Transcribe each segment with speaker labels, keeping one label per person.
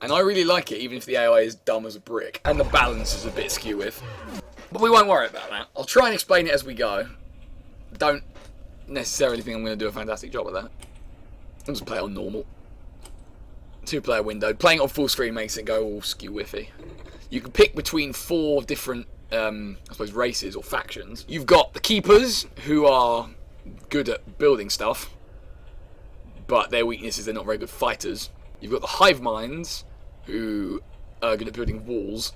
Speaker 1: And I really like it, even if the AI is dumb as a brick. And the balance is a bit skew with. But we won't worry about that. I'll try and explain it as we go. Don't necessarily think I'm going to do a fantastic job at that. I'll just play it on normal. 2-player window. Playing it on full screen makes it go all skew-whiffy. You can pick between 4 different, I suppose, races or factions. You've got the Keepers, who are good at building stuff, but their weakness is they're not very good fighters. You've got the Hive Minds, who are good at building walls.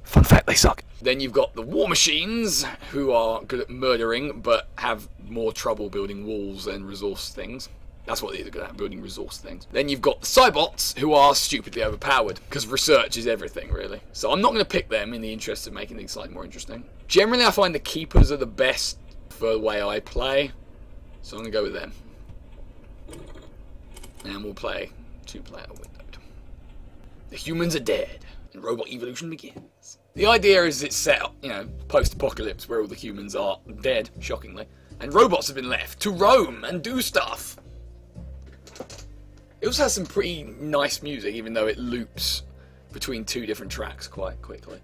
Speaker 1: Fun fact, they suck. Then you've got the War Machines, who are good at murdering, but have more trouble building walls and resource things. That's what they're good at, building resource things. Then you've got the Cybots, who are stupidly overpowered, because research is everything, really. So I'm not going to pick them in the interest of making things slightly more interesting. Generally, I find the Keepers are the best for the way I play, so I'm going to go with them. And we'll play 2-player windowed. The humans are dead, and robot evolution begins. The idea is it's set up, post-apocalypse, where all the humans are dead, shockingly, and robots have been left to roam and do stuff. It also has some pretty nice music, even though it loops between 2 different tracks quite quickly.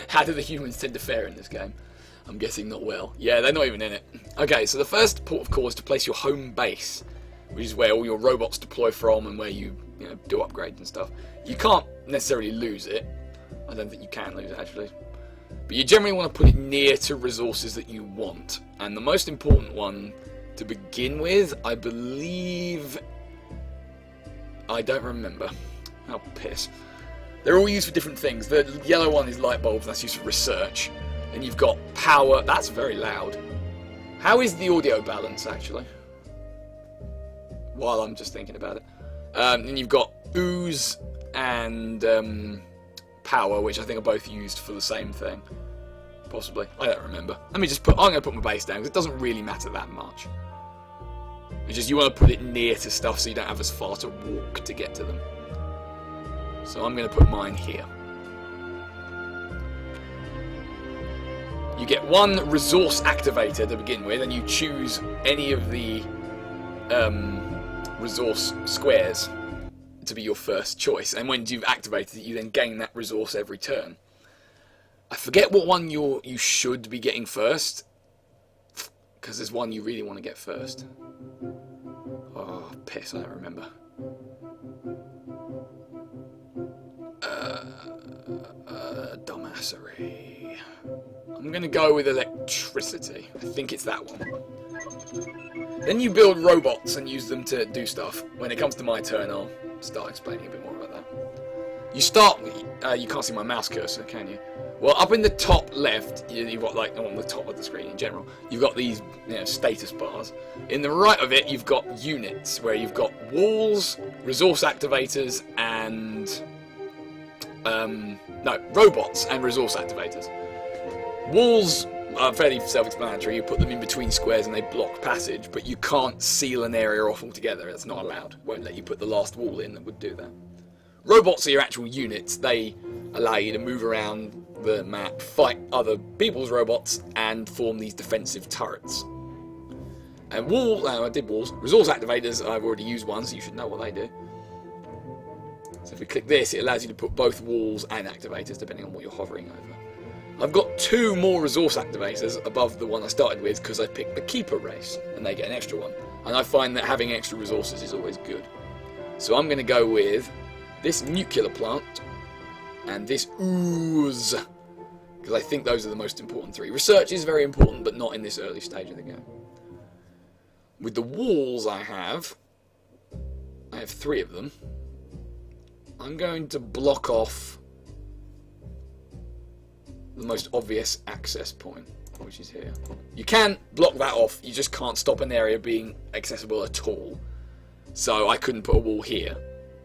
Speaker 1: How do the humans tend to fare in this game? I'm guessing not well. Yeah, they're not even in it. Okay, so the first port of call is to place your home base, which is where all your robots deploy from and where you do upgrades and stuff. You can't necessarily lose it. I don't think you can lose it, actually. But you generally want to put it near to resources that you want. And the most important one to begin with, I believe... I don't remember. Oh, piss. They're all used for different things. The yellow one is light bulbs, that's used for research. Then you've got power. That's very loud. How is the audio balance, actually? While I'm just thinking about it. Then you've got ooze and power, which I think are both used for the same thing. Possibly. I don't remember. I'm going to put my base down, because it doesn't really matter that much. It's just you want to put it near to stuff so you don't have as far to walk to get to them. So I'm going to put mine here. You get 1 resource activator to begin with, and you choose any of the resource squares to be your first choice. And when you've activated it, you then gain that resource every turn. I forget what one you should be getting first, because there's one you really want to get first. Oh, piss, I don't remember. Dumbassery. I'm going to go with electricity. I think it's that one. Then you build robots and use them to do stuff. When it comes to my turn, I'll start explaining a bit more about that. You start... you can't see my mouse cursor, can you? Well, up in the top left, you've got, on the top of the screen in general, you've got these status bars. In the right of it, you've got units, where you've got walls, resource activators, and... robots and resource activators. Walls are fairly self-explanatory. You put them in between squares and they block passage, but you can't seal an area off altogether. That's not allowed. Won't let you put the last wall in that would do that. Robots are your actual units. They allow you to move around the map, fight other people's robots, and form these defensive turrets. And I did walls. Resource activators, I've already used one, so you should know what they do. So if we click this, it allows you to put both walls and activators, depending on what you're hovering over. I've got 2 more resource activators above the one I started with, because I picked the Keeper race, and they get an extra one. And I find that having extra resources is always good. So I'm going to go with this nuclear plant, and this ooze, because I think those are the most important 3. Research is very important, but not in this early stage of the game. With the walls I have 3 of them. I'm going to block off the most obvious access point, which is here. You can block that off, you just can't stop an area being accessible at all. So I couldn't put a wall here,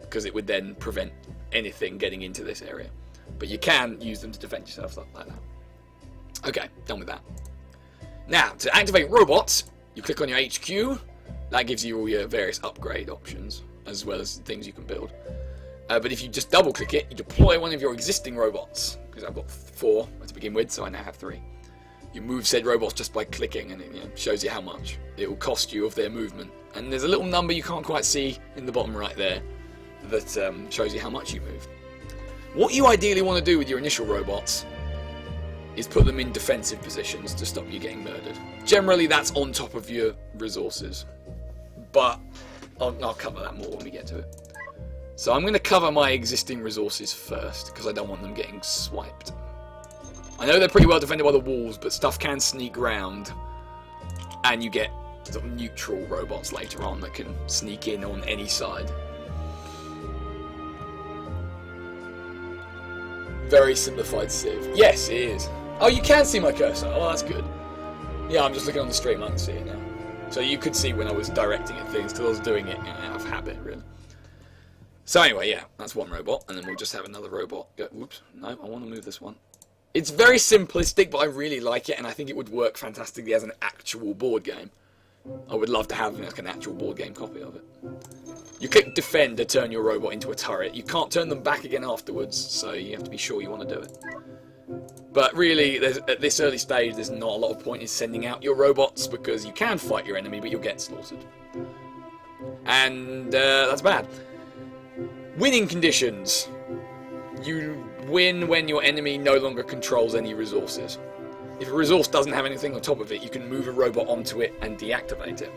Speaker 1: because it would then prevent anything getting into this area. But you can use them to defend yourself like that. Okay, done with that. Now, to activate robots, you click on your HQ. That gives you all your various upgrade options, as well as things you can build. But if you just double click it, you deploy one of your existing robots, because I've got 4 to begin with, so I now have 3. You move said robots just by clicking, and it shows you how much it will cost you of their movement. And there's a little number you can't quite see in the bottom right there that shows you how much you moved. What you ideally want to do with your initial robots is put them in defensive positions to stop you getting murdered. Generally, that's on top of your resources, but I'll cover that more when we get to it. So I'm going to cover my existing resources first, because I don't want them getting swiped. I know they're pretty well defended by the walls, but stuff can sneak round, and you get sort of neutral robots later on that can sneak in on any side. Very simplified Civ. Yes, it is. Oh, you can see my cursor. Oh, that's good. Yeah, I'm just looking on the stream. I can see it now. So you could see when I was directing at things, because I was doing it out of habit, really. So anyway, yeah, that's one robot, and then we'll just have another robot. Whoops, no, I want to move this one. It's very simplistic, but I really like it, and I think it would work fantastically as an actual board game. I would love to have like an actual board game copy of it. You click defend to turn your robot into a turret. You can't turn them back again afterwards, so you have to be sure you want to do it. But really, at this early stage, there's not a lot of point in sending out your robots, because you can fight your enemy, but you'll get slaughtered. And that's bad. Winning conditions. You win when your enemy no longer controls any resources. If a resource doesn't have anything on top of it, you can move a robot onto it and deactivate it.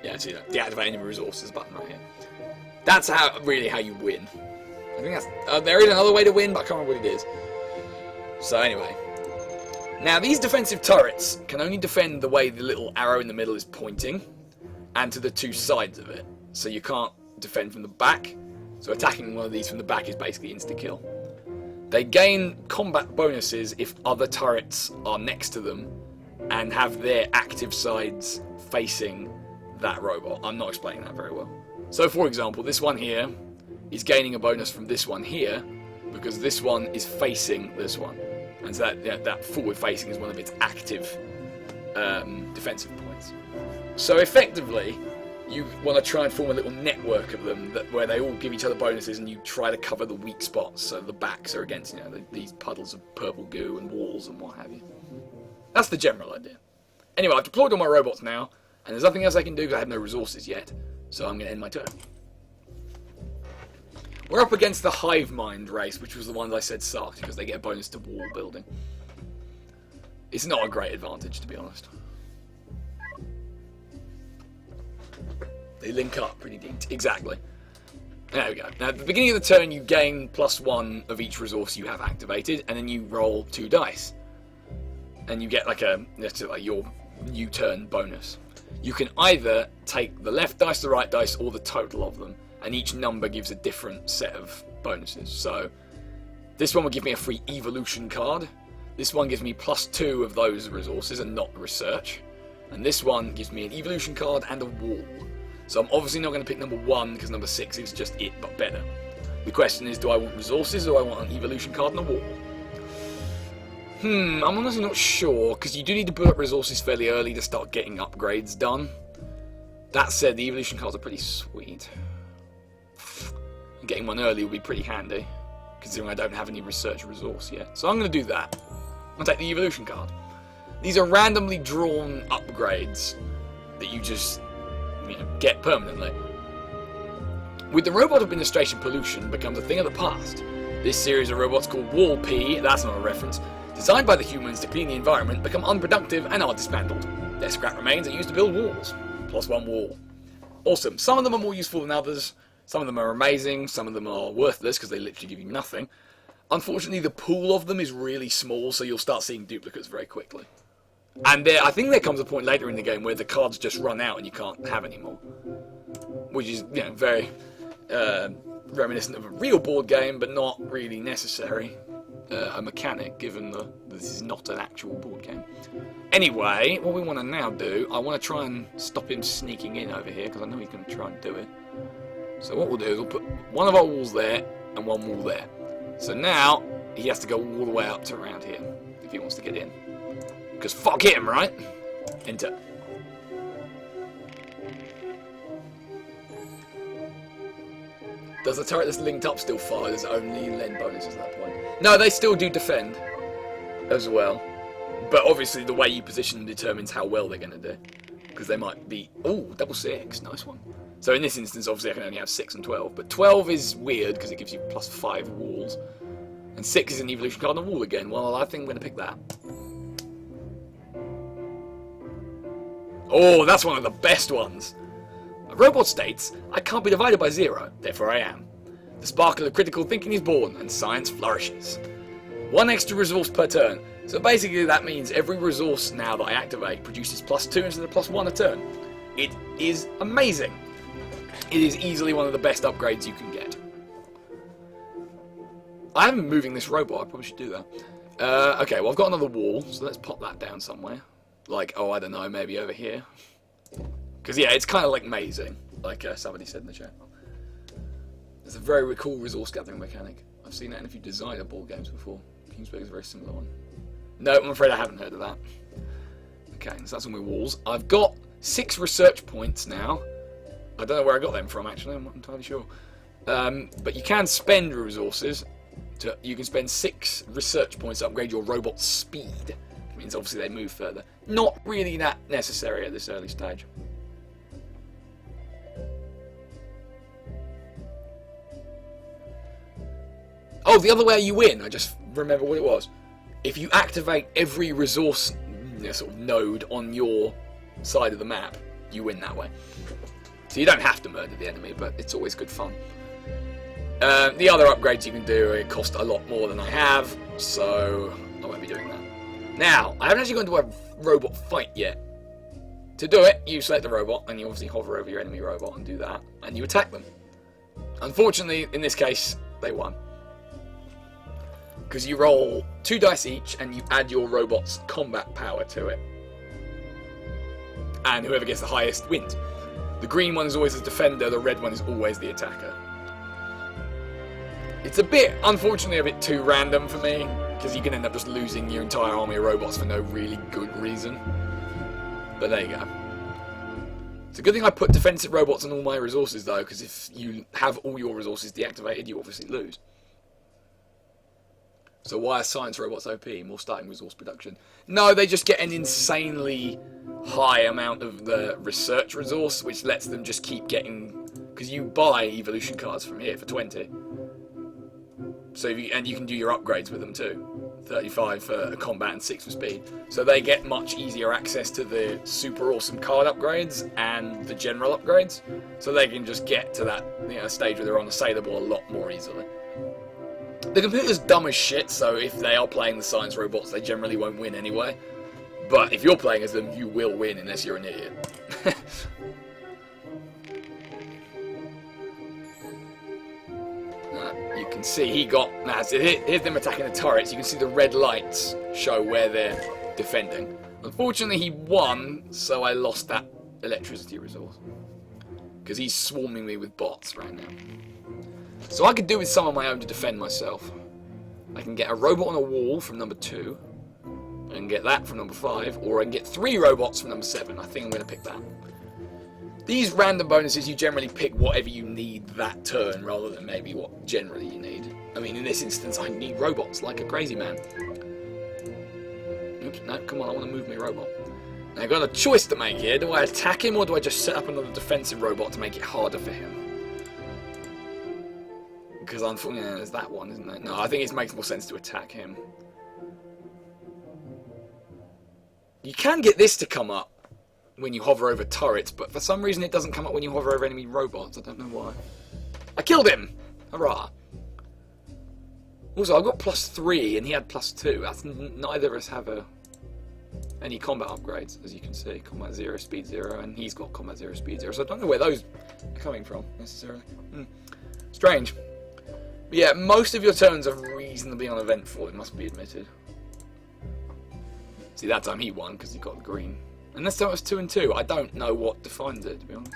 Speaker 1: Yeah, see that? Deactivate enemy resources button right here. That's really how you win. I think that's... there is another way to win, but I can't remember what it is. So anyway. Now, these defensive turrets can only defend the way the little arrow in the middle is pointing, and to the two sides of it. So you can't defend from the back. So attacking one of these from the back is basically insta-kill. They gain combat bonuses if other turrets are next to them and have their active sides facing that robot. I'm not explaining that very well. So for example, this one here is gaining a bonus from this one here because this one is facing this one. And so that forward facing is one of its active defensive points. So effectively, you want to try and form a little network of them where they all give each other bonuses, and you try to cover the weak spots so the backs are against these puddles of purple goo and walls and what have you. That's the general idea. Anyway, I've deployed all my robots now, and there's nothing else I can do because I have no resources yet, so I'm going to end my turn. We're up against the Hive Mind race, which was the one that I said sucked because they get a bonus to wall building. It's not a great advantage, to be honest. They link up pretty deep. Exactly. There we go. Now, at the beginning of the turn, you gain +1 of each resource you have activated, and then you roll 2 dice. And you get like your new turn bonus. You can either take the left dice, the right dice, or the total of them, and each number gives a different set of bonuses. So, this one will give me a free evolution card. This one gives me +2 of those resources and not research. And this one gives me an evolution card and a wall. So I'm obviously not going to pick number 1 because number 6 is just it, but better. The question is, do I want resources or do I want an evolution card and a wall? I'm honestly not sure, because you do need to build up resources fairly early to start getting upgrades done. That said, the evolution cards are pretty sweet. Getting one early will be pretty handy, considering I don't have any research resource yet. So I'm going to do that. I'll take the evolution card. These are randomly drawn upgrades that you just get permanently. With the robot administration, pollution becomes a thing of the past. This series of robots called Wall P, that's not a reference, designed by the humans to clean the environment, become unproductive and are dismantled. Their scrap remains are used to build walls. +1 wall. Awesome. Some of them are more useful than others. Some of them are amazing. Some of them are worthless because they literally give you nothing. Unfortunately, the pool of them is really small, so you'll start seeing duplicates very quickly. And I think there comes a point later in the game where the cards just run out and you can't have any more. Which is, very reminiscent of a real board game, but not really necessary a mechanic, given that this is not an actual board game. Anyway, what we want to now do, I want to try and stop him sneaking in over here, because I know he's going to try and do it. So what we'll do is we'll put one of our walls there and one wall there. So now he has to go all the way up to around here if he wants to get in. Because fuck him, right? Enter. Does the turret that's linked up still fire? There's only lend bonuses at that point. No, they still do defend. as well. But obviously the way you position them determines how well they're going to do. Because they might be... Oh, double 6. Nice one. So in this instance, obviously I can only have 6 and 12. But 12 is weird because it gives you plus 5 walls. And 6 is an evolution card on the wall again. Well, I think I'm going to pick that. Oh, that's one of the best ones. A robot states, I can't be divided by 0, therefore I am. The sparkle of critical thinking is born, and science flourishes. 1 extra resource per turn. So basically that means every resource now that I activate produces plus 2 instead of plus 1 a turn. It is amazing. It is easily one of the best upgrades you can get. I'm moving this robot, I probably should do that. Okay, well I've got another wall, so let's pop that down somewhere. Like, oh, I don't know, maybe over here. Because, yeah, it's kind of like mazing, like somebody said in the chat. It's a very cool resource gathering mechanic. I've seen that in a few designer board games before. Kingsburg is a very similar one. No, I'm afraid I haven't heard of that. Okay, so that's on my walls. I've got 6 research points now. I don't know where I got them from, actually. I'm not entirely sure. But you can spend resources. You can spend 6 research points to upgrade your robot's speed. It means obviously they move further. Not really that necessary at this early stage. Oh, the other way you win. I just remember what it was. If you activate every resource sort of node on your side of the map, you win that way. So you don't have to murder the enemy, but it's always good fun. The other upgrades you can do cost a lot more than I have, so I won't be doing that. Now, I haven't actually gone to a robot fight yet. To do it, you select the robot, and you obviously hover over your enemy robot and do that, and you attack them. Unfortunately, in this case, they won. Because you roll 2 dice each, and you add your robot's combat power to it. And whoever gets the highest wins. The green one is always the defender, the red one is always the attacker. It's a bit, unfortunately, a bit too random for me, because you can end up just losing your entire army of robots for no really good reason. But there you go. It's a good thing I put defensive robots on all my resources, though, because if you have all your resources deactivated, you obviously lose. So why are science robots OP? More starting resource production. No, they just get an insanely high amount of the research resource, which lets them just keep getting... Because you buy evolution cards from here for 20. So and you can do your upgrades with them too. 35 for combat and 6 for speed. So they get much easier access to the super awesome card upgrades and the general upgrades. So they can just get to that stage where they're on the sailable a lot more easily. The computer's dumb as shit, so if they are playing the science robots, they generally won't win anyway. But if you're playing as them, you will win unless you're an idiot. You can see he got... here's them attacking the turrets. You can see the red lights show where they're defending. Unfortunately, he won, so I lost that electricity resource. Because he's swarming me with bots right now. So I could do with some of my own to defend myself. I can get a robot on a wall from number 2. I can get that from number 5. Or I can get 3 robots from number 7. I think I'm going to pick that. These random bonuses, you generally pick whatever you need that turn, rather than maybe what generally you need. I mean, in this instance, I need robots like a crazy man. Oops, no, come on, I want to move my robot. Now, I've got a choice to make here. Do I attack him, or do I just set up another defensive robot to make it harder for him? Because unfortunately, there's that one, isn't there? No, I think it makes more sense to attack him. You can get this to come up when you hover over turrets, but for some reason it doesn't come up when you hover over enemy robots. I don't know why. I killed him! Hurrah! Also, I got +3 and he had +2. That's neither of us have any combat upgrades, as you can see. Combat 0, speed 0, and he's got combat 0, speed 0. So I don't know where those are coming from, necessarily. Strange. But yeah, most of your turns are reasonably uneventful, it must be admitted. See, that time he won because he got the green. And this time it was 2 and 2. I don't know what defines it, to be honest.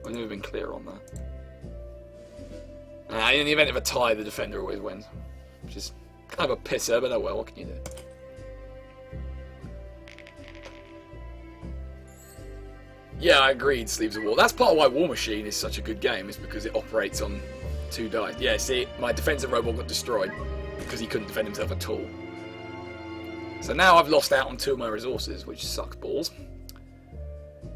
Speaker 1: I've never been clear on that. In the event of a tie, the defender always wins. Which is kind of a pisser, but oh well, what can you do? Yeah, I agreed, Sleeves of War. That's part of why War Machine is such a good game, is because it operates on 2 dice. Yeah, see, my defensive robot got destroyed because he couldn't defend himself at all. So now I've lost out on 2 of my resources, which sucks balls.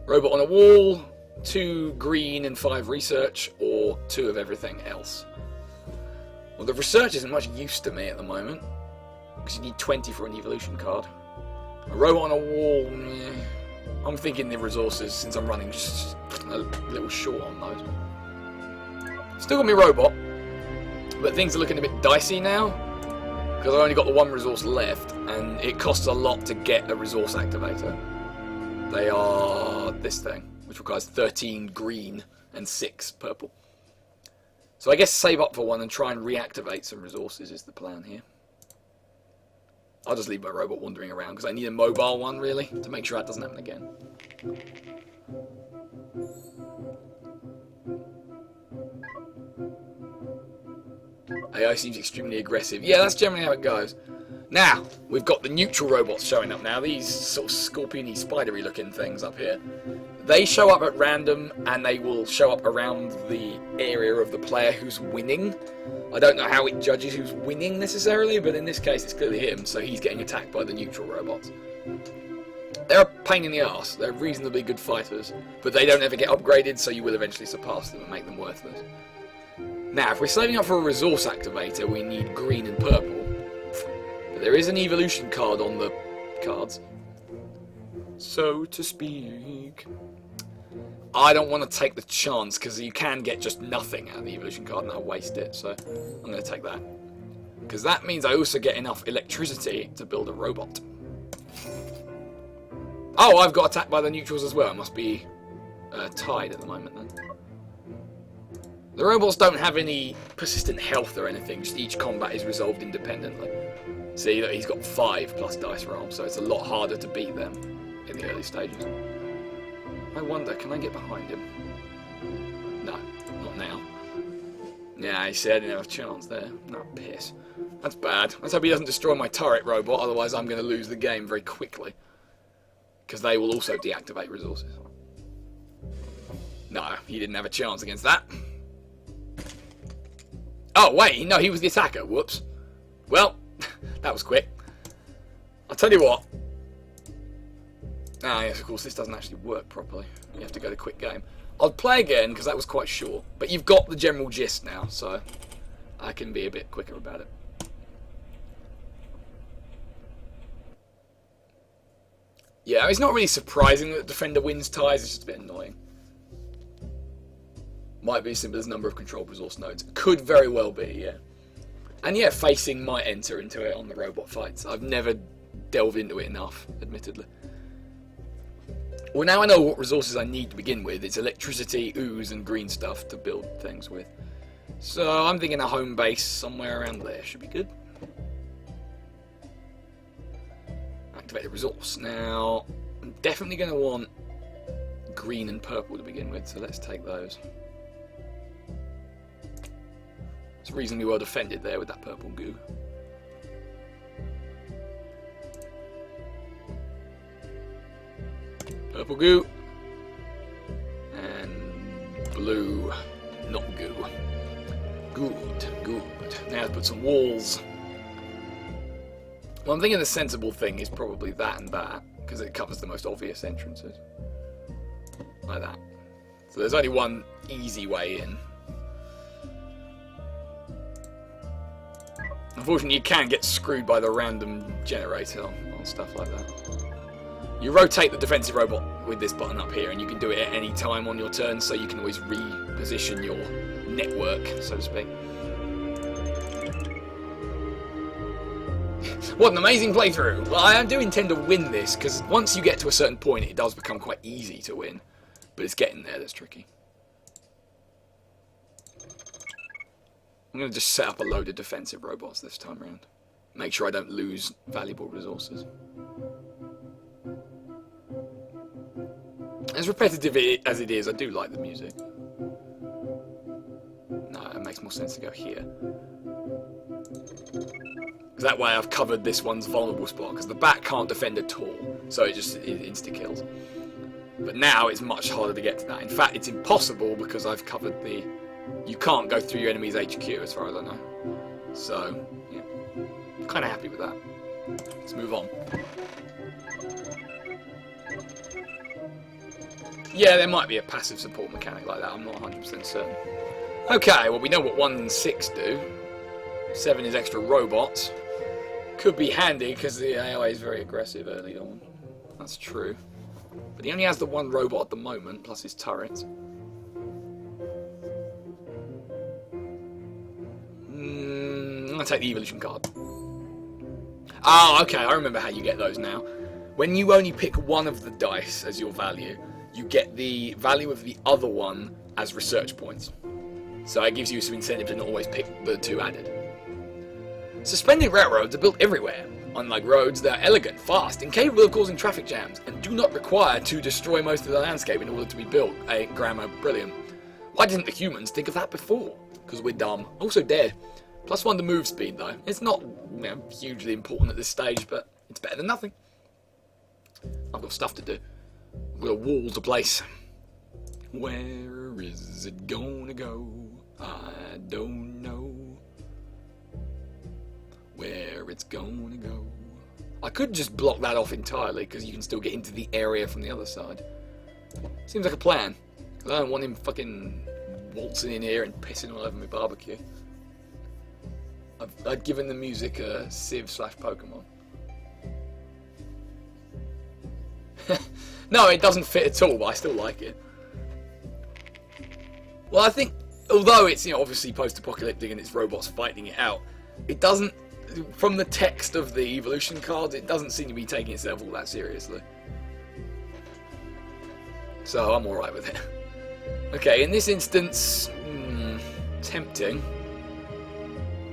Speaker 1: Robot on a wall, 2 green and 5 research, or 2 of everything else. Well, the research isn't much use to me at the moment, because you need 20 for an evolution card. A robot on a wall, I'm thinking the resources, since I'm running just a little short on those. Still got my robot, but things are looking a bit dicey now, because I've only got the 1 resource left, and it costs a lot to get a resource activator. They are this thing, which requires 13 green and 6 purple. So I guess save up for one and try and reactivate some resources is the plan here. I'll just leave my robot wandering around because I need a mobile one, really, to make sure that doesn't happen again. AI seems extremely aggressive. Yeah, that's generally how it goes. Now, we've got the neutral robots showing up now. These sort of scorpiony, spidery looking things up here. They show up at random, and they will show up around the area of the player who's winning. I don't know how it judges who's winning necessarily, but in this case it's clearly him, so he's getting attacked by the neutral robots. They're a pain in the arse. They're reasonably good fighters, but they don't ever get upgraded, so you will eventually surpass them and make them worthless. Now, if we're saving up for a resource activator, we need green and purple. But there is an evolution card on the cards, so to speak. I don't want to take the chance, because you can get just nothing out of the evolution card and I'll waste it, so I'm going to take that. Because that means I also get enough electricity to build a robot. Oh, I've got attacked by the neutrals as well. It must be tied at the moment then. The robots don't have any persistent health or anything, just each combat is resolved independently. See, look, he's got 5 plus dice roll, so it's a lot harder to beat them in the early stages. I wonder, can I get behind him? No, not now. Yeah, he said I didn't have a chance there. No, piss. That's bad. Let's hope he doesn't destroy my turret robot, otherwise I'm going to lose the game very quickly. Because they will also deactivate resources. No, he didn't have a chance against that. Oh, wait, no, he was the attacker. Whoops. Well, that was quick. I'll tell you what. Ah, yes, of course, this doesn't actually work properly. You have to go to quick game. I'll play again, because that was quite short. But you've got the general gist now, so I can be a bit quicker about it. Yeah, it's not really surprising that the defender wins ties, it's just a bit annoying. Might be as simple as number of controlled resource nodes. Could very well be, yeah. And yeah, facing might enter into it on the robot fights. I've never delved into it enough, admittedly. Well, now I know what resources I need to begin with. It's electricity, ooze, and green stuff to build things with. So I'm thinking a home base somewhere around there should be good. Activate a resource. Now, I'm definitely going to want green and purple to begin with, so let's take those. It's reasonably well defended there with that purple goo. Purple goo. And blue, not goo. Good, good. Now let's put some walls. Well, I'm thinking the sensible thing is probably that and that, because it covers the most obvious entrances. Like that. So there's only one easy way in. Unfortunately, you can get screwed by the random generator on stuff like that. You rotate the defensive robot with this button up here, and you can do it at any time on your turn, so you can always reposition your network, so to speak. What an amazing playthrough! Well, I do intend to win this, because once you get to a certain point, it does become quite easy to win. But it's getting there that's tricky. I'm going to just set up a load of defensive robots this time around. Make sure I don't lose valuable resources. As repetitive as it is, I do like the music. No, it makes more sense to go here. Because that way I've covered this one's vulnerable spot, because the bat can't defend at all, so it insta-kills. But now it's much harder to get to that. In fact, it's impossible because I've covered the... You can't go through your enemy's HQ as far as I know. So, yeah. I'm kind of happy with that. Let's move on. Yeah, there might be a passive support mechanic like that. I'm not 100% certain. Okay, well we know what 1 and 6 do. 7 is extra robots. Could be handy because the AI is very aggressive early on. That's true. But he only has the 1 robot at the moment, plus his turrets. I'm going to take the evolution card. Oh, okay, I remember how you get those now. When you only pick one of the dice as your value, you get the value of the other one as research points. So it gives you some incentive to not always pick the 2 added. Suspended railroads are built everywhere. Unlike roads, they are elegant, fast, and capable of causing traffic jams, and do not require to destroy most of the landscape in order to be built. Grammar, brilliant. Why didn't the humans think of that before? Because we're dumb. Also dead. +1 to move speed, though. It's not hugely important at this stage, but it's better than nothing. I've got stuff to do. I've got a wall to place. Where is it gonna go? I don't know. Where it's gonna go. I could just block that off entirely because you can still get into the area from the other side. Seems like a plan. I don't want him fucking waltzing in here and pissing all over my barbecue. I'd given the music a Civ/Pokemon. No, it doesn't fit at all, but I still like it. Well, I think, although it's obviously post-apocalyptic and it's robots fighting it out, it doesn't. From the text of the evolution cards, it doesn't seem to be taking itself all that seriously. So I'm alright with it. Okay, in this instance, tempting.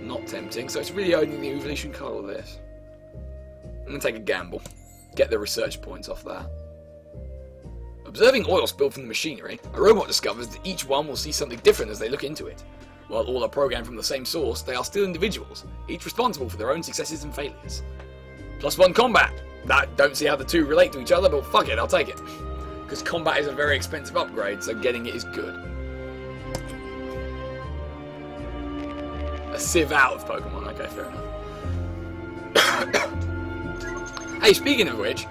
Speaker 1: Not tempting, so it's really only the evolution card or this. I'm going to take a gamble. Get the research points off that. Observing oil spilled from the machinery, a robot discovers that each one will see something different as they look into it. While all are programmed from the same source, they are still individuals, each responsible for their own successes and failures. +1 combat. Don't see how the 2 relate to each other, but fuck it, I'll take it. Because combat is a very expensive upgrade, so getting it is good. A Civ out of Pokemon, okay, fair enough. Hey, speaking of which,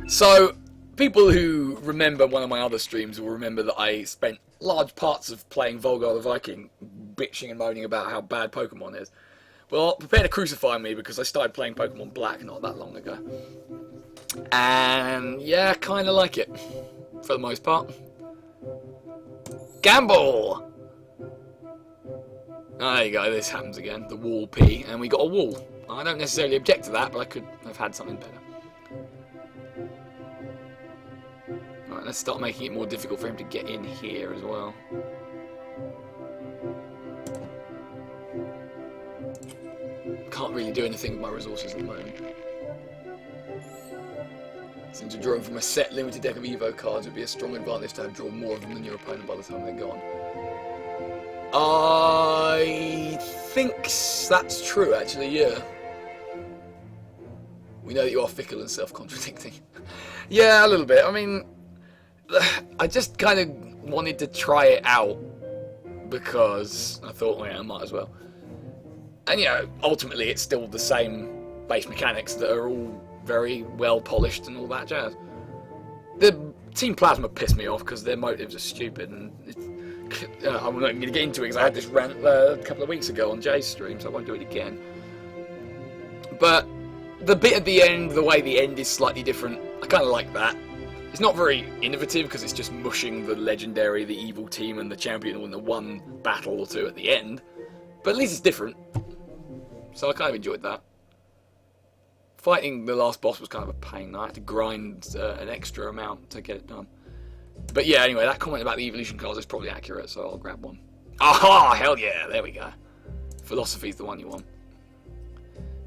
Speaker 1: so people who remember one of my other streams will remember that I spent large parts of playing Volgar the Viking bitching and moaning about how bad Pokemon is. Well, prepare to crucify me because I started playing Pokemon Black not that long ago. And yeah, kind of like it, for the most part. Gamble! Oh, there you go, this happens again, the wall P, and we got a wall. I don't necessarily object to that, but I could have had something better. Alright, let's start making it more difficult for him to get in here as well. Can't really do anything with my resources at the moment. Since you're drawing from a set limited deck of Evo cards, it would be a strong advantage to have drawn more of them than your opponent by the time they're gone. I think that's true, actually, yeah. We know that you are fickle and self-contradicting. Yeah, a little bit. I mean, I just kind of wanted to try it out because I thought, well, yeah, I might as well. And, ultimately it's still the same base mechanics that are all very well polished and all that jazz. The Team Plasma pissed me off because their motives are stupid, and I'm not going to get into it because I had this rant a couple of weeks ago on Jay's stream, so I won't do it again. But the bit at the end, the way the end is slightly different, I kind of like that. It's not very innovative because it's just mushing the legendary, the evil team, and the champion all in the one battle or two at the end. But at least it's different. So I kind of enjoyed that. Fighting the last boss was kind of a pain. I had to grind an extra amount to get it done. But yeah, anyway, that comment about the evolution cards is probably accurate, so I'll grab one. Aha! Hell yeah! There we go. Philosophy's the one you want.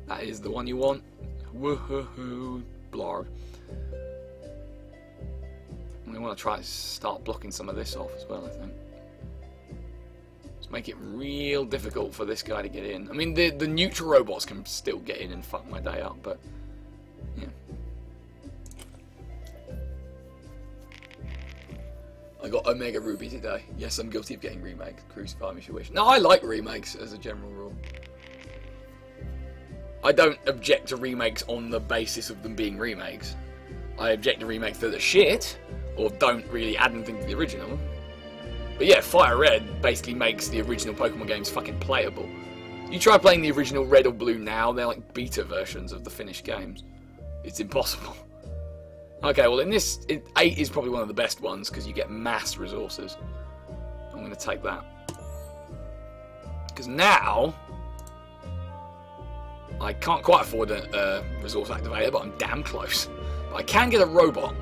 Speaker 1: That is the one you want. Woohoo! Blarg. We want to try to start blocking some of this off as well, I think. Let's make it real difficult for this guy to get in. I mean, the neutral robots can still get in and fuck my day up, but yeah. I got Omega Ruby today. Yes, I'm guilty of getting remakes. Crucify me if you wish. No, I like remakes as a general rule. I don't object to remakes on the basis of them being remakes. I object to remakes that are shit, or don't really add anything to the original. But yeah, Fire Red basically makes the original Pokemon games fucking playable. You try playing the original Red or Blue now, they're like beta versions of the finished games. It's impossible. Okay, well in this, 8 is probably one of the best ones, because you get mass resources. I'm going to take that. Because now, I can't quite afford a resource activator, but I'm damn close. But I can get a robot.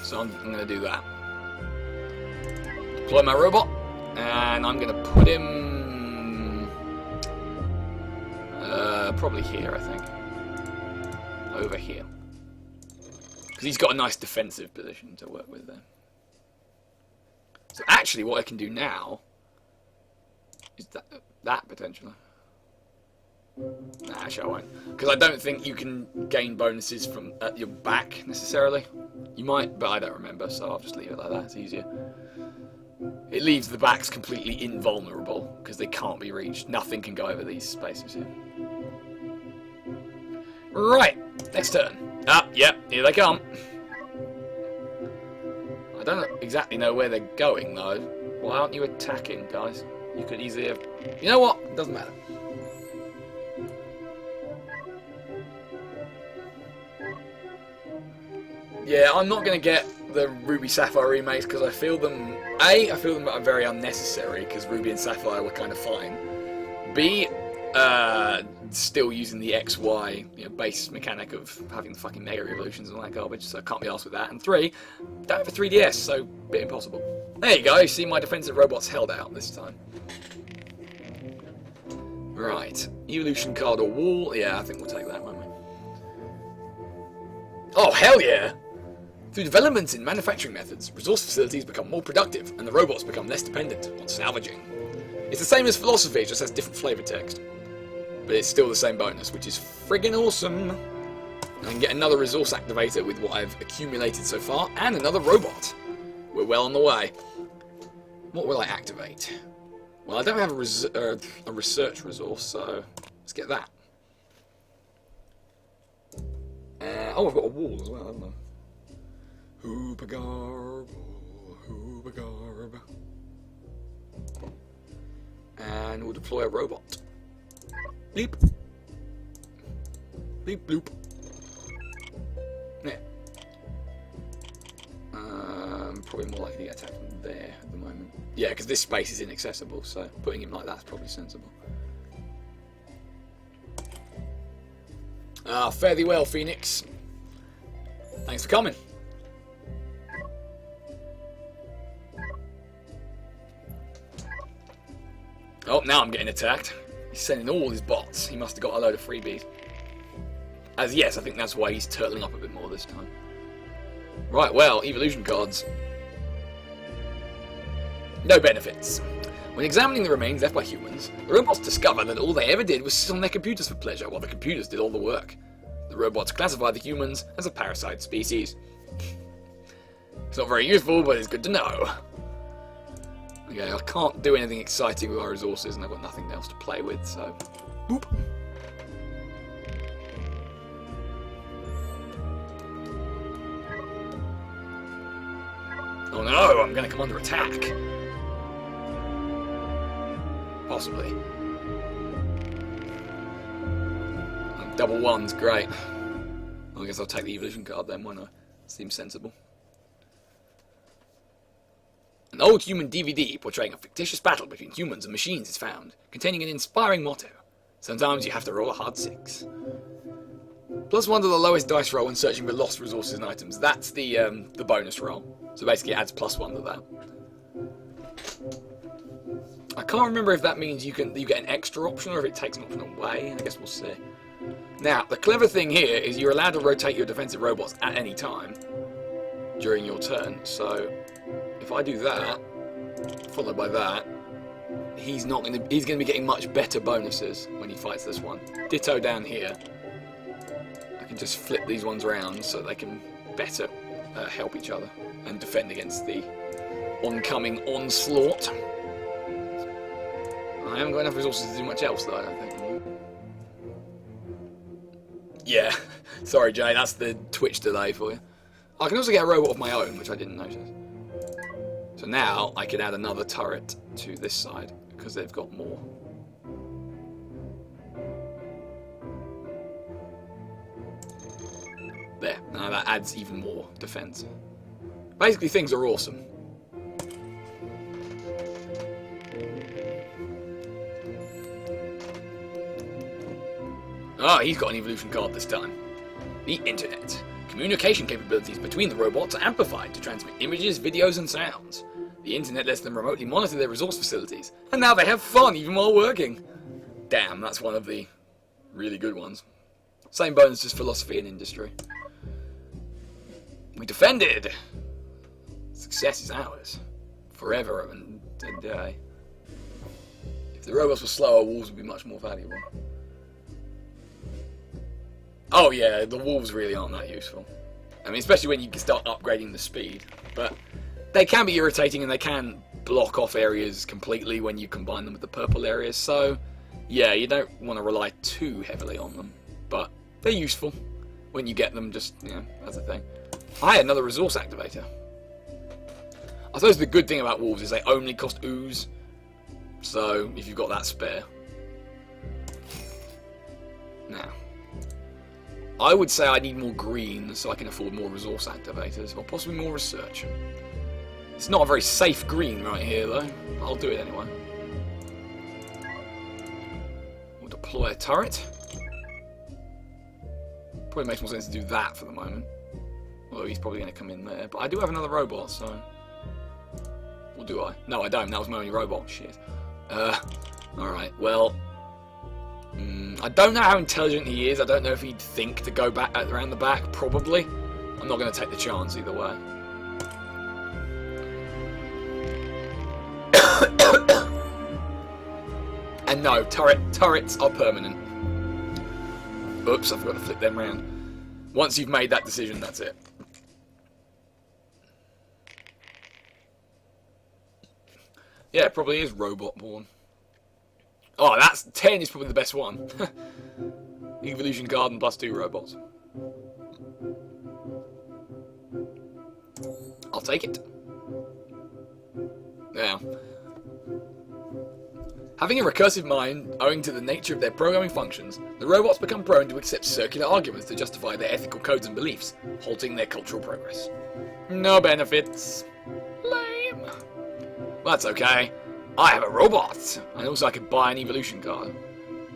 Speaker 1: So I'm going to do that. Deploy my robot, and I'm going to put him probably here, I think. Over here. Because he's got a nice defensive position to work with there. So actually what I can do now is that potentially. Nah, actually I won't. Because I don't think you can gain bonuses from at your back necessarily. You might, but I don't remember, so I'll just leave it like that, it's easier. It leaves the backs completely invulnerable, because they can't be reached. Nothing can go over these spaces here. Right, next turn. Ah, yep, here they come. I don't exactly know where they're going, though. Why aren't you attacking, guys? You could easily have... You know what? It doesn't matter. Yeah, I'm not going to get the Ruby Sapphire remakes because I feel them... A, I feel them are very unnecessary because Ruby and Sapphire were kind of fine. B, still using the XY base mechanic of having the fucking Mega Evolutions and all that garbage, so I can't be arsed with that. And 3, don't have a 3DS, so a bit impossible. There you go, see my defensive robots held out this time. Right, evolution card or wall, yeah, I think we'll take that, won't we? Oh, hell yeah! Through developments in manufacturing methods, resource facilities become more productive, and the robots become less dependent on salvaging. It's the same as philosophy, it just has different flavour text. But it's still the same bonus, which is friggin' awesome. I can get another resource activator with what I've accumulated so far, and another robot. We're well on the way. What will I activate? Well, I don't have a research resource, so let's get that. Oh, I've got a wall as well, haven't I? Hoopagarb, Hoopagarb. And we'll deploy a robot. Bleep. Bleep bloop. Yeah. Probably more likely to get attacked from there at the moment. Yeah, because this space is inaccessible, so putting him like that is probably sensible. Ah, fare thee well, Phoenix. Thanks for coming. Oh, now I'm getting attacked. He's sending all his bots. He must have got a load of freebies. As yes, I think that's why he's turtling up a bit more this time. Right, well, evolution cards. No benefits. When examining the remains left by humans, the robots discover that all they ever did was sit on their computers for pleasure, while the computers did all the work. The robots classify the humans as a parasite species. It's not very useful, but it's good to know. Okay, I can't do anything exciting with our resources, and I've got nothing else to play with, so... Boop! Oh no, I'm gonna come under attack! Possibly. Double ones, great. Well, I guess I'll take the evolution card then, why not? Seems sensible. An old human DVD portraying a fictitious battle between humans and machines is found, containing an inspiring motto. Sometimes you have to roll a hard 6. +1 to the lowest dice roll when searching for lost resources and items. That's the bonus roll. So basically it adds +1 to that. I can't remember if that means you get an extra option or if it takes an option away. I guess we'll see. Now, the clever thing here is you're allowed to rotate your defensive robots at any time during your turn. So if I do that, followed by that, he's going to be getting much better bonuses when he fights this one. Ditto down here. I can just flip these ones around so they can better help each other and defend against the oncoming onslaught. I haven't got enough resources to do much else though, I don't think. Yeah. Sorry, Jay, that's the Twitch delay for you. I can also get a robot of my own, which I didn't notice. So now I can add another turret to this side, because they've got more. There. Now that adds even more defense. Basically, things are awesome. Oh, he's got an evolution card this time. The Internet. Communication capabilities between the robots are amplified to transmit images, videos, and sounds. The Internet lets them remotely monitor their resource facilities, and now they have fun even while working. Damn, that's one of the really good ones. Same bonus as philosophy and industry. We defended! Success is ours. Forever and a day. If the robots were slower, wolves would be much more valuable. Oh yeah, the wolves really aren't that useful. I mean, especially when you start upgrading the speed. But they can be irritating and they can block off areas completely when you combine them with the purple areas. So, yeah, you don't want to rely too heavily on them. But they're useful when you get them, just, you know, as a thing. I had another resource activator. I suppose the good thing about wolves is they only cost ooze. So, if you've got that spare. Now, I would say I need more green so I can afford more resource activators, or possibly more research. It's not a very safe green right here, though. I'll do it anyway. We'll deploy a turret. Probably makes more sense to do that for the moment. Although he's probably going to come in there. But I do have another robot, so... Or do I? No, I don't. That was my only robot. Shit. Alright, well... I don't know how intelligent he is. I don't know if he'd think to go back around the back. Probably. I'm not going to take the chance either way. And no, turrets are permanent. Oops, I forgot to flip them round. Once you've made that decision, that's it. Yeah, it probably is robot born. Oh, that's 10 is probably the best one. Evolution Garden plus 2 robots. I'll take it. Yeah. Having a recursive mind, owing to the nature of their programming functions, the robots become prone to accept circular arguments to justify their ethical codes and beliefs, halting their cultural progress. No benefits. Lame. Well, that's okay. I have a robot! And also I could buy an evolution card.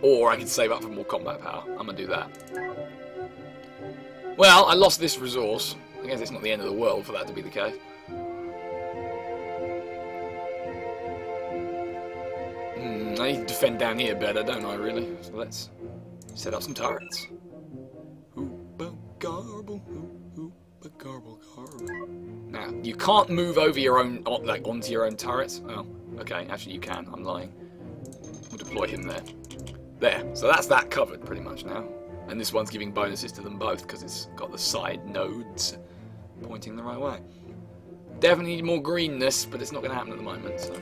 Speaker 1: Or I could save up for more combat power. I'm gonna do that. Well, I lost this resource. I guess it's not the end of the world for that to be the case. I need to defend down here better, don't I, really? So let's set up some turrets. Now, you can't move over your own, like, onto your own turrets. Oh, okay, actually you can, I'm lying. We'll deploy him there. There, so that's that covered pretty much now. And this one's giving bonuses to them both because it's got the side nodes pointing the right way. Definitely need more greenness, but it's not going to happen at the moment, so...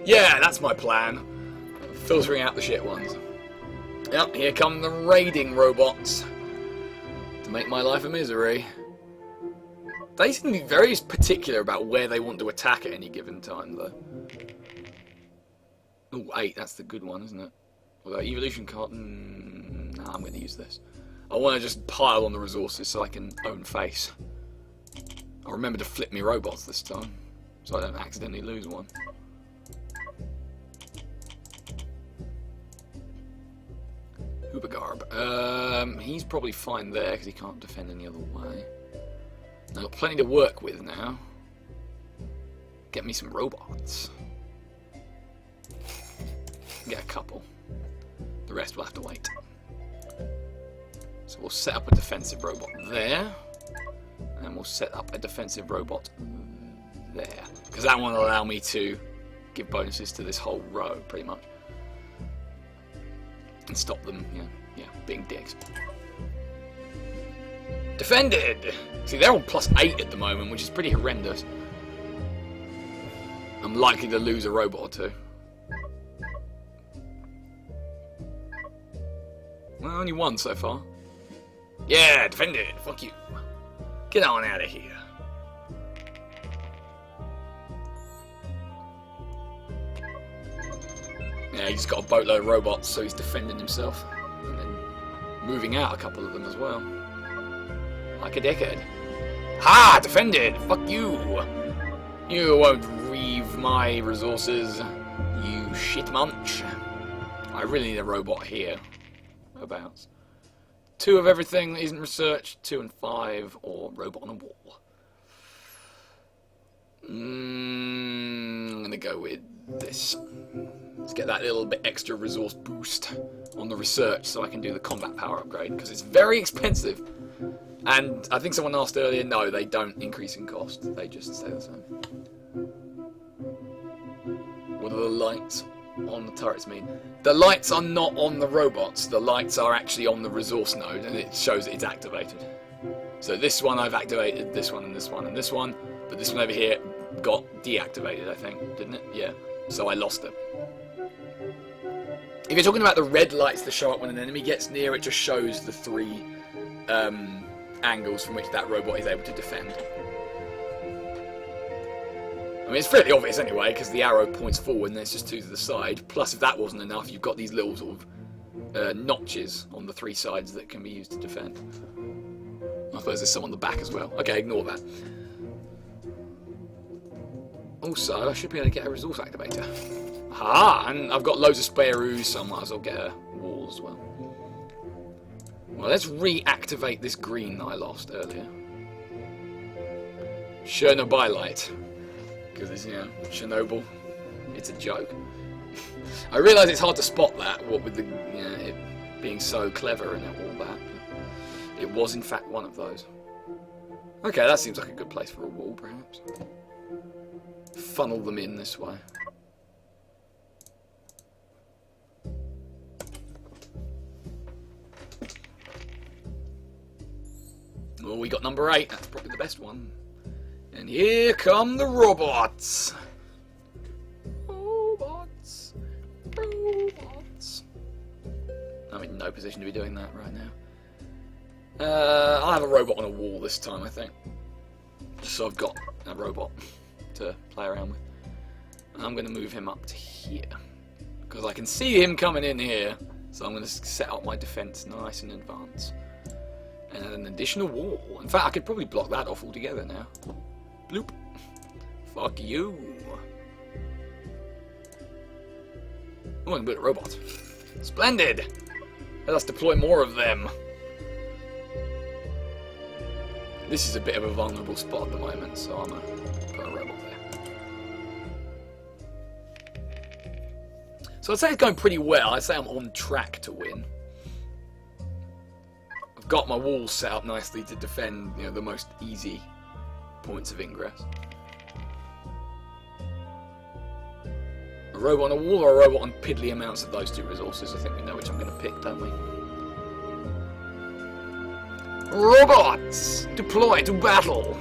Speaker 1: Yeah, that's my plan. Filtering out the shit ones. Yep, here come the raiding robots. To make my life a misery. They seem to be very particular about where they want to attack at any given time, though. Oh, 8, that's the good one, isn't it? Although, evolution card... Nah, I'm going to use this. I want to just pile on the resources so I can own face. I'll remember to flip me robots this time, so I don't accidentally lose one. Ubergarb. He's probably fine there because he can't defend any other way. I've got plenty to work with now. Get me some robots. Get a couple. The rest will have to wait. So we'll set up a defensive robot there. And we'll set up a defensive robot there. Because that one will allow me to give bonuses to this whole row, pretty much. And stop them, yeah, being dicks. Defended! See, they're all +8 at the moment, which is pretty horrendous. I'm likely to lose a robot or two. Well, only one so far. Yeah, defend it. Fuck you. Get on out of here. Yeah, he's got a boatload of robots, so he's defending himself. And then moving out a couple of them as well. Like a dickhead. Ha! Defended! Fuck you! You won't reave my resources, you shit munch. I really need a robot here. Whereabouts? 2 of everything that isn't researched, 2 and 5, or robot on a wall. I'm gonna go with this. Let's get that little bit extra resource boost on the research so I can do the combat power upgrade, because it's very expensive. And I think someone asked earlier, no, they don't increase in cost. They just stay the same. What do the lights on the turrets mean? The lights are not on the robots. The lights are actually on the resource node, and it shows it's activated. So this one I've activated, this one and this one and this one, but this one over here got deactivated, I think, didn't it? Yeah. So I lost it. If you're talking about the red lights that show up when an enemy gets near, it just shows the 3 angles from which that robot is able to defend. I mean, it's fairly obvious anyway, because the arrow points forward and there's just 2 to the side. Plus, if that wasn't enough, you've got these little sort of notches on the 3 sides that can be used to defend. I suppose there's some on the back as well. Okay, ignore that. Also, I should be able to get a resource activator. Ah, and I've got loads of spare ooze, so I might as well get a wall as well. Well, let's reactivate this green that I lost earlier. Chernobylite. Because it's, you know, Chernobyl. It's a joke. I realise it's hard to spot that, what with the, you know, it being so clever and all that. But it was, in fact, one of those. Okay, that seems like a good place for a wall, perhaps. Funnel them in this way. Oh, we got number 8. That's probably the best one. And here come the robots. Robots. Robots. I'm in no position to be doing that right now. I'll have a robot on a wall this time, I think. Just so I've got a robot to play around with. And I'm going to move him up to here. Because I can see him coming in here. So I'm going to set up my defense nice in advance. And an additional wall. In fact, I could probably block that off altogether now. Bloop. Fuck you. Oh, I can build a robot. Splendid! Let us deploy more of them. This is a bit of a vulnerable spot at the moment, so I'm going to put a robot there. So I'd say it's going pretty well. I'd say I'm on track to win. I've got my walls set up nicely to defend, you know, the most easy points of ingress. A robot on a wall or a robot on piddly amounts of those 2 resources? I think we know which I'm going to pick, don't we? Robots! Deploy to battle!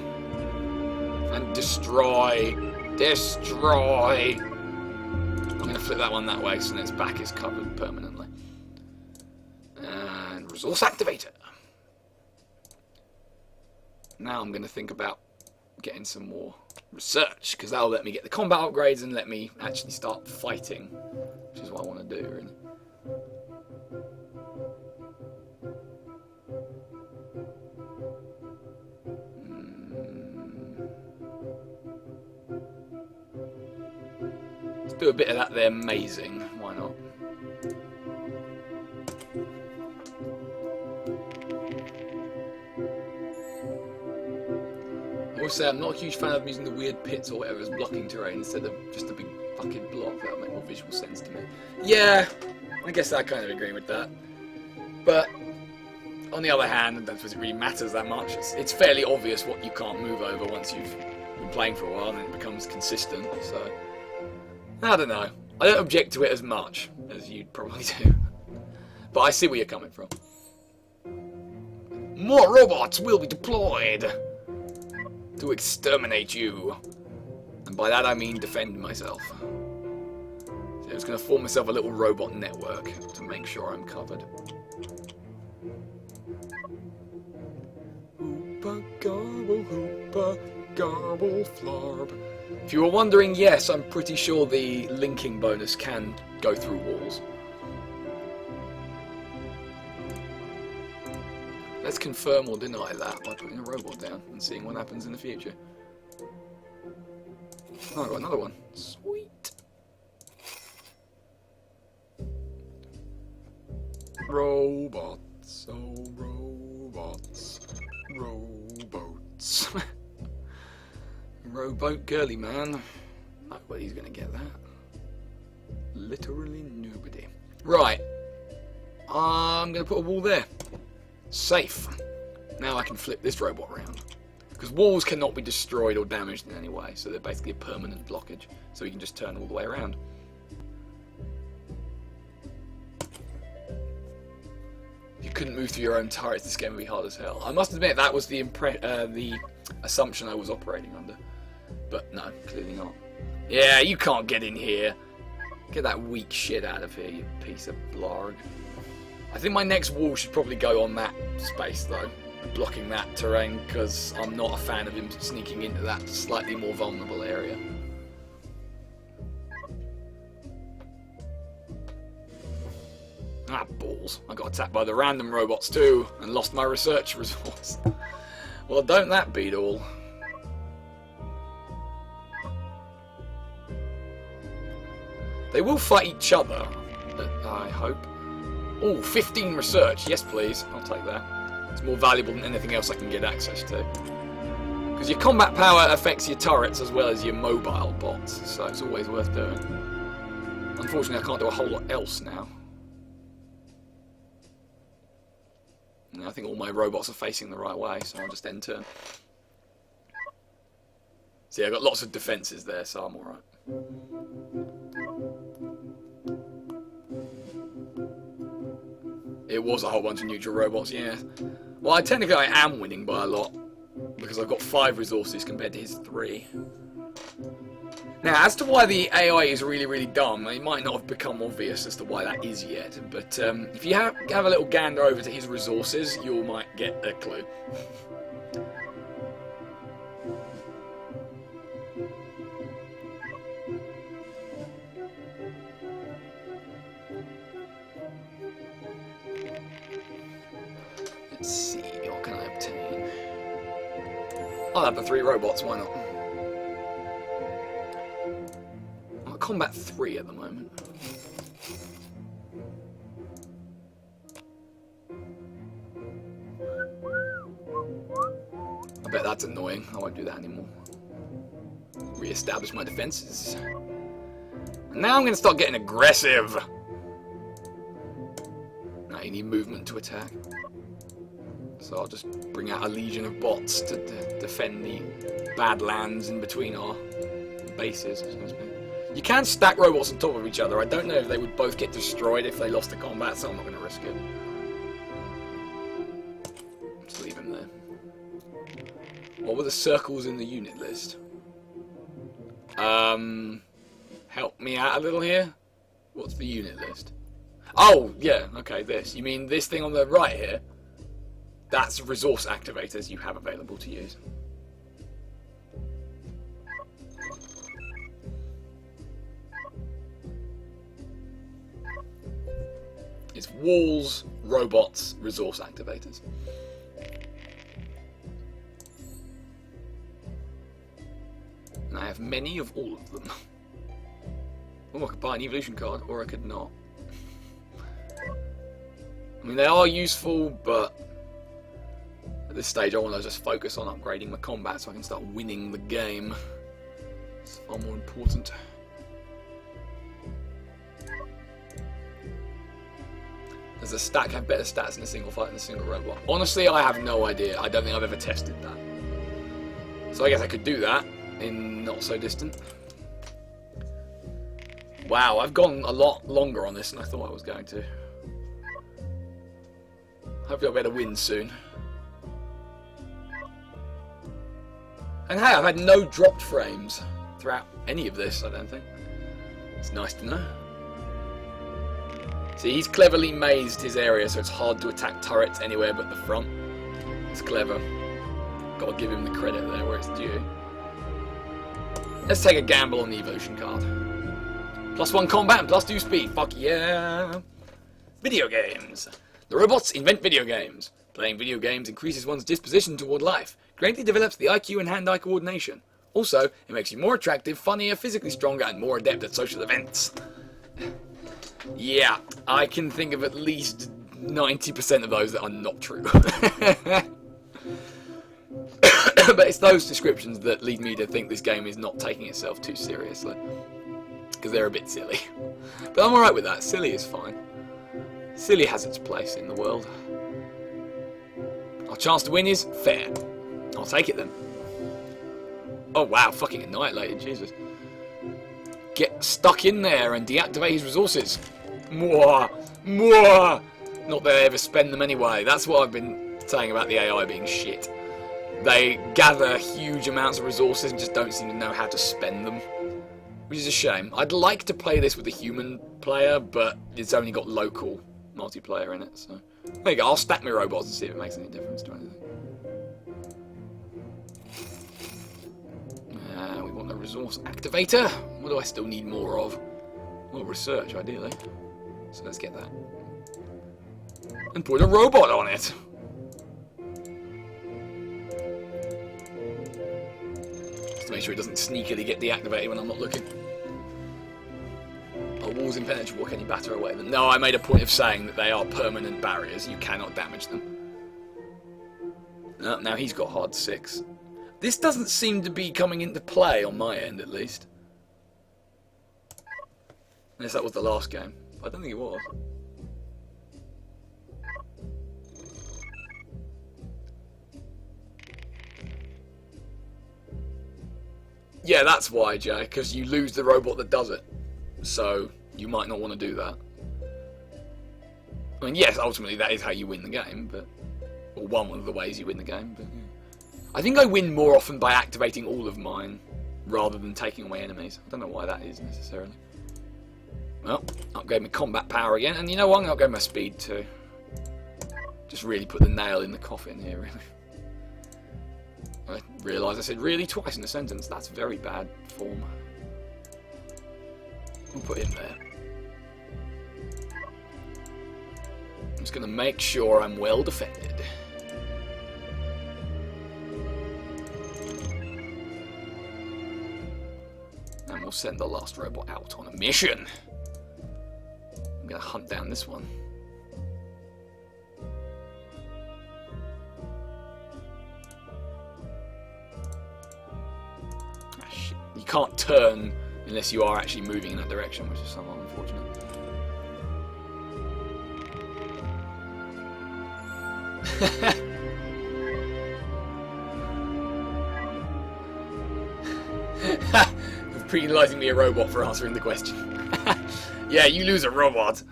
Speaker 1: And destroy! Destroy! I'm going to flip that one that way so its back is covered permanently. And resource activator! Now I'm going to think about getting some more research, because that'll let me get the combat upgrades and let me actually start fighting, which is what I want to do, really. Let's do a bit of that there mazing, why not? I will say I'm not a huge fan of using the weird pits or whatever as blocking terrain instead of just a big fucking block. That would make more visual sense to me. Yeah, I guess I kind of agree with that. But on the other hand, I don't suppose it really matters that much. It's fairly obvious what you can't move over once you've been playing for a while, and it becomes consistent. So I don't know. I don't object to it as much as you'd probably do. But I see where you're coming from. More robots will be deployed to exterminate you. And by that I mean defend myself. So I'm just going to form myself a little robot network to make sure I'm covered. Garble hooper, garble flarb. If you were wondering, yes, I'm pretty sure the linking bonus can go through walls. Let's confirm or deny that by putting a robot down and seeing what happens in the future. Oh, I got another one. Sweet. Robots, oh robots, rowboats. Rowboat girly man. Nobody's gonna get that. Literally nobody. Right. I'm gonna put a wall there. Safe. Now I can flip this robot around. Because walls cannot be destroyed or damaged in any way, so they're basically a permanent blockage. So we can just turn all the way around. If you couldn't move through your own turrets, this game would be hard as hell. I must admit, that was the assumption I was operating under. But no, clearly not. Yeah, you can't get in here. Get that weak shit out of here, you piece of blarg. I think my next wall should probably go on that space, though. Blocking that terrain, because I'm not a fan of him sneaking into that slightly more vulnerable area. Ah, balls. I got attacked by the random robots too, and lost my research resource. Well, don't that beat all. They will fight each other, I hope. Oh, 15 research. Yes, please. I'll take that. It's more valuable than anything else I can get access to. Because your combat power affects your turrets as well as your mobile bots, so it's always worth doing. Unfortunately, I can't do a whole lot else now. I think all my robots are facing the right way, so I'll just end turn. See, I've got lots of defences there, so I'm alright. It was a whole bunch of neutral robots, yeah. Well, technically I am winning by a lot, because I've got 5 resources compared to his 3. Now, as to why the AI is really, really dumb, it might not have become obvious as to why that is yet, but if you have a little gander over to his resources, you might get a clue. Let's see, what can I obtain? I'll have the 3 robots, why not? I'm at combat 3 at the moment. I bet that's annoying. I won't do that anymore. Re-establish my defenses. And now I'm going to start getting aggressive. Now you need movement to attack. So I'll just bring out a legion of bots to defend the badlands in between our bases. You can stack robots on top of each other. I don't know if they would both get destroyed if they lost the combat, so I'm not going to risk it. Just leave him there. What were the circles in the unit list? Help me out a little here. What's the unit list? Oh, yeah, okay, this. You mean this thing on the right here? That's resource activators you have available to use. It's walls, robots, resource activators. And I have many of all of them. Oh, I could buy an evolution card, or I could not. I mean, they are useful, but at this stage I want to just focus on upgrading my combat so I can start winning the game. It's far more important. Does a stack have better stats in a single fight than a single robot? Honestly, I have no idea. I don't think I've ever tested that. So I guess I could do that in not so distant. Wow, I've gone a lot longer on this than I thought I was going to. Hopefully I'll be able to win soon. And hey, I've had no dropped frames throughout any of this, I don't think. It's nice to know. See, he's cleverly mazed his area, so it's hard to attack turrets anywhere but the front. It's clever. Gotta give him the credit there where it's due. Let's take a gamble on the evolution card. +1 combat and +2 speed. Fuck yeah. Video games. The robots invent video games. Playing video games increases one's disposition toward life, greatly develops the IQ and hand-eye coordination. Also, it makes you more attractive, funnier, physically stronger, and more adept at social events. Yeah, I can think of at least 90% of those that are not true. But it's those descriptions that lead me to think this game is not taking itself too seriously. Because they're a bit silly. But I'm alright with that. Silly is fine. Silly has its place in the world. Our chance to win is fair. I'll take it then. Oh wow, fucking annihilated, Jesus. Get stuck in there and deactivate his resources. Mwah! Mwah! Not that I ever spend them anyway. That's what I've been saying about the AI being shit. They gather huge amounts of resources and just don't seem to know how to spend them. Which is a shame. I'd like to play this with a human player, but it's only got local multiplayer in it, so... There you go, I'll stack my robots and see if it makes any difference to anything. We want a resource activator. What do I still need more of? More research, ideally. So let's get that. And put a robot on it. Just to make sure it doesn't sneakily get deactivated when I'm not looking. Are walls impenetrable? Can you batter away them? No, I made a point of saying that they are permanent barriers. You cannot damage them. No, now he's got hard 6. This doesn't seem to be coming into play on my end, at least. Unless that was the last game. I don't think it was. Yeah, that's why, Jay, because you lose the robot that does it. So, you might not want to do that. I mean, yes, ultimately that is how you win the game, but... Or one of the ways you win the game, but... Yeah. I think I win more often by activating all of mine, rather than taking away enemies. I don't know why that is, necessarily. Well, upgrade my combat power again, and you know what, I'm going to upgrade my speed too. Just really put the nail in the coffin here, really. I realised I said really twice in a sentence. That's very bad form. We'll put him there. I'm just going to make sure I'm well defended. And we'll send the last robot out on a mission. I'm going to hunt down this one. Ah, shit. You can't turn unless you are actually moving in that direction, which is somewhat unfortunate. Penalising me a robot for answering the question. Yeah, you lose a robot.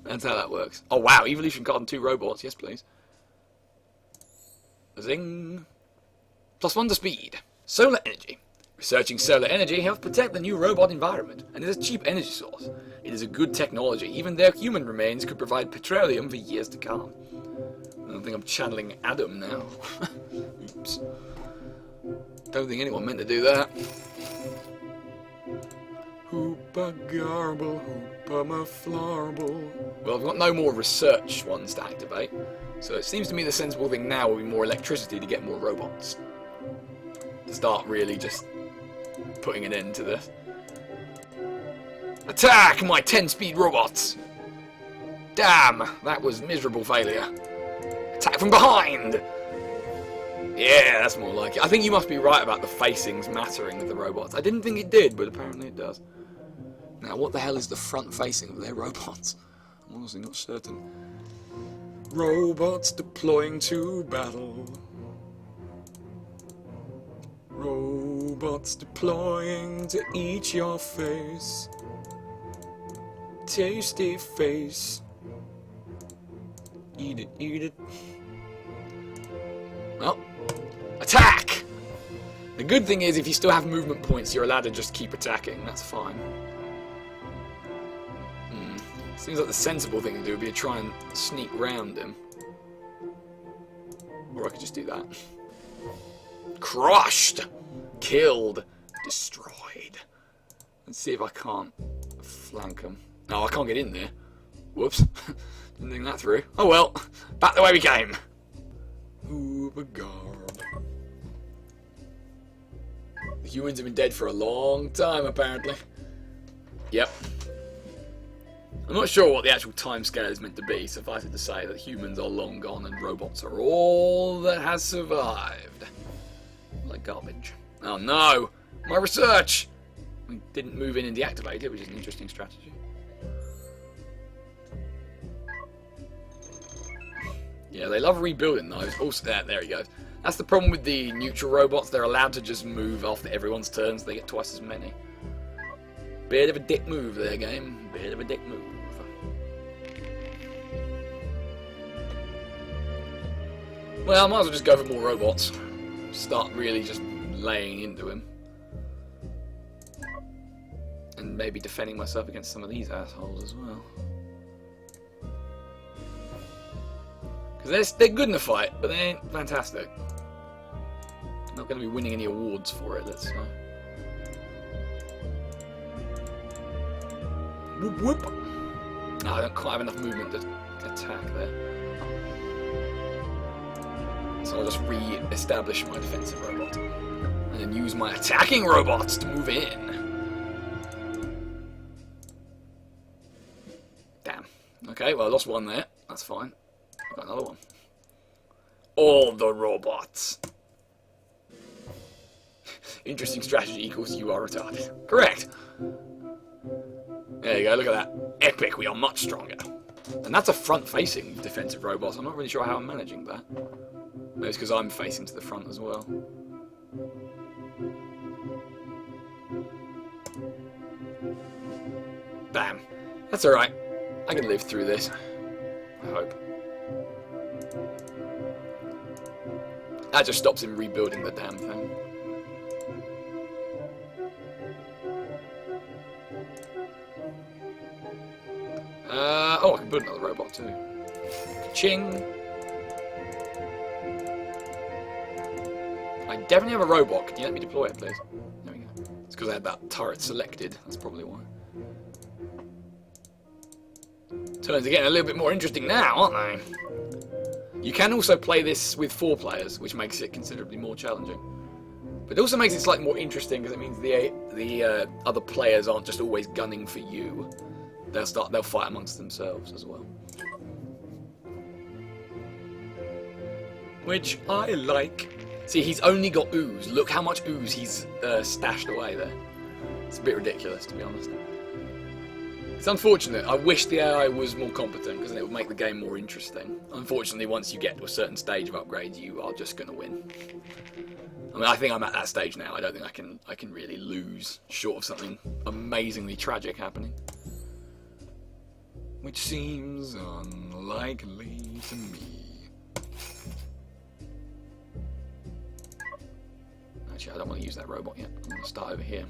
Speaker 1: That's how that works. Oh wow, evolution card and 2 robots. Yes, please. Zing. +1 to speed. Solar energy. Researching solar energy helps protect the new robot environment, and is a cheap energy source. It is a good technology. Even their human remains could provide petroleum for years to come. I don't think I'm channeling Adam now. Oops. Don't think anyone meant to do that. Hoopa garble, hoopa maflarble. Well, I've got no more research ones to activate, so it seems to me the sensible thing now will be more electricity to get more robots. To start really just putting an end to this. Attack my 10-speed robots! Damn, that was miserable failure. Attack from behind! Yeah, that's more like it. I think you must be right about the facings mattering of the robots. I didn't think it did, but apparently it does. Now, what the hell is the front facing of their robots? I'm honestly not certain. Robots deploying to battle. Robots deploying to eat your face. Tasty face. Eat it, eat it. Well, attack! The good thing is if you still have movement points, you're allowed to just keep attacking. That's fine. Seems like the sensible thing to do would be to try and sneak round him. Or I could just do that. Crushed. Killed. Destroyed. Let's see if I can't flank them. No, I can't get in there. Whoops. Didn't think that through. Oh well. Back the way we came. Ubergarb. The humans have been dead for a long time, apparently. Yep. I'm not sure what the actual time scale is meant to be. Suffice it to say that humans are long gone and robots are all that has survived. Like garbage. Oh no! My research! We didn't move in and deactivate it, which is an interesting strategy. Yeah, they love rebuilding those. Also, there he goes. That's the problem with the neutral robots. They're allowed to just move after everyone's turns. They get twice as many. Bit of a dick move there, game. Bit of a dick move. Well, I might as well just go for more robots. Start really just laying into him. And maybe defending myself against some of these assholes as well. Because they're good in the fight, but they ain't fantastic. Not going to be winning any awards for it, let's say. Whoop whoop! No, I don't quite have enough movement to attack there. So I'll just re-establish my defensive robot. And then use my attacking robots to move in. Damn. Okay, well I lost one there. That's fine. I've got another one. All the robots. Interesting strategy equals you are retarded. Correct. There you go, look at that. Epic, we are much stronger. And that's a front-facing defensive robot, so I'm not really sure how I'm managing that. Maybe it's because I'm facing to the front as well. Bam. That's alright. I can live through this. I hope. That just stops him rebuilding the damn thing. Oh, I can build another robot too. Ching. I definitely have a robot. Can you let me deploy it, please? There we go. It's because I had that turret selected. That's probably why. Turns are getting a little bit more interesting now, aren't they? You can also play this with 4 players, which makes it considerably more challenging. But it also makes it slightly more interesting because it means the other players aren't just always gunning for you. They'll fight amongst themselves as well. Which I like. See, he's only got ooze. Look how much ooze he's stashed away there. It's a bit ridiculous, to be honest. It's unfortunate. I wish the AI was more competent, because then it would make the game more interesting. Unfortunately, once you get to a certain stage of upgrades, you are just going to win. I mean, I think I'm at that stage now. I don't think I can really lose, short of something amazingly tragic happening. Which seems unlikely to me. Actually, I don't want to use that robot yet. I'm going to start over here.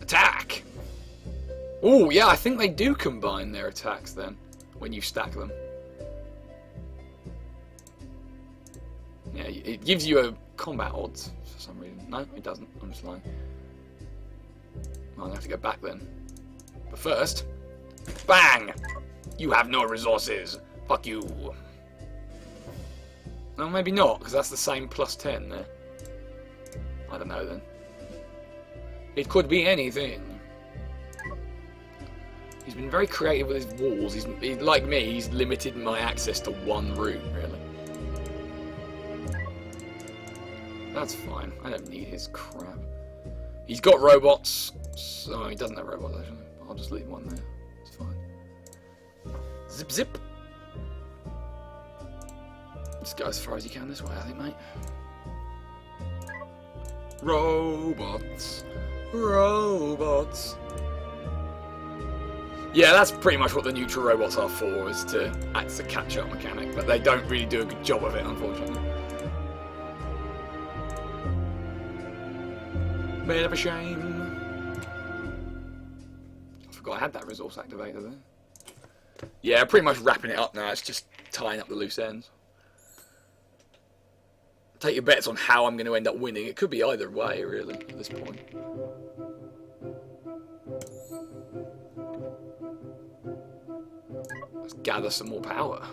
Speaker 1: Attack! Oh, yeah, I think they do combine their attacks then, when you stack them. Yeah, it gives you a combat odds for some reason. No, it doesn't. I'm just lying. Well, I'm going to have to go back then. But first, bang! You have no resources. Fuck you. No, maybe not, because that's the same plus 10 there. I don't know then. It could be anything. He's been very creative with his walls. He's like me, he's limited my access to one room, really. That's fine. I don't need his crap. He's got robots. So he doesn't have robots, actually. I'll just leave one there. It's fine. Zip, zip. Just go as far as you can this way, I think, mate. Robots. Robots. Yeah, that's pretty much what the neutral robots are for, is to act as a catch-up mechanic, but they don't really do a good job of it, unfortunately. Bit of a shame. I forgot I had that resource activator there. Yeah, pretty much wrapping it up now, it's just tying up the loose ends. Take your bets on how I'm going to end up winning. It could be either way, really, at this point. Let's gather some more power.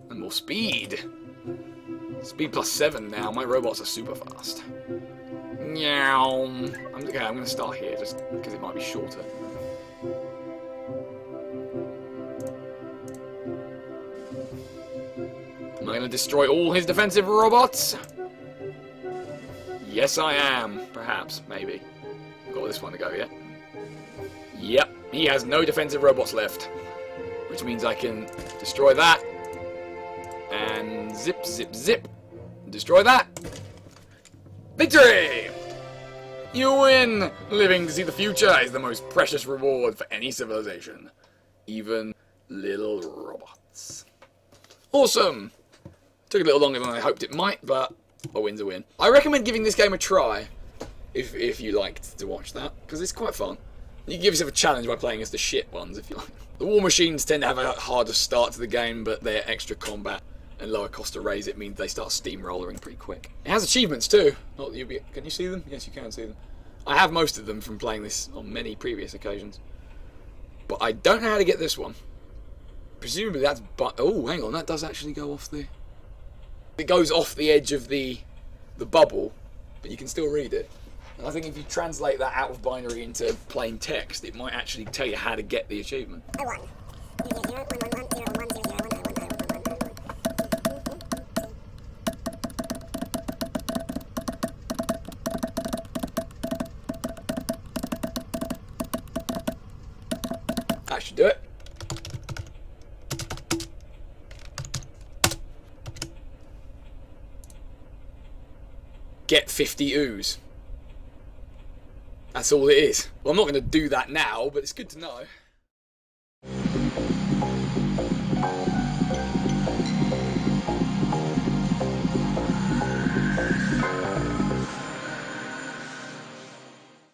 Speaker 1: And more speed. Speed +7 now. My robots are super fast. Meow. Okay, I'm going to start here just because it might be shorter. Am I going to destroy all his defensive robots? Yes, I am. Perhaps. Maybe. I've got this one to go yet. Yep. He has no defensive robots left. Which means I can destroy that. And zip, zip, zip. Destroy that. Victory! You win! Living to see the future is the most precious reward for any civilization. Even little robots. Awesome! Took a little longer than I hoped it might, but a win's a win. I recommend giving this game a try, if you liked to watch that, because it's quite fun. You can give yourself a challenge by playing as the shit ones, if you like. The war machines tend to have a harder start to the game, but their extra combat and lower cost to raise it means they start steamrolling pretty quick. It has achievements too. Not that can you see them? Yes, you can see them. I have most of them from playing this on many previous occasions. But I don't know how to get this one. Presumably that's... Oh, hang on, that does actually go off the... It goes off the edge of the bubble, but you can still read it. And I think if you translate that out of binary into plain text, it might actually tell you how to get the achievement. That should do it. Get 50 ooze. That's all it is. Well, I'm not going to do that now, but it's good to know.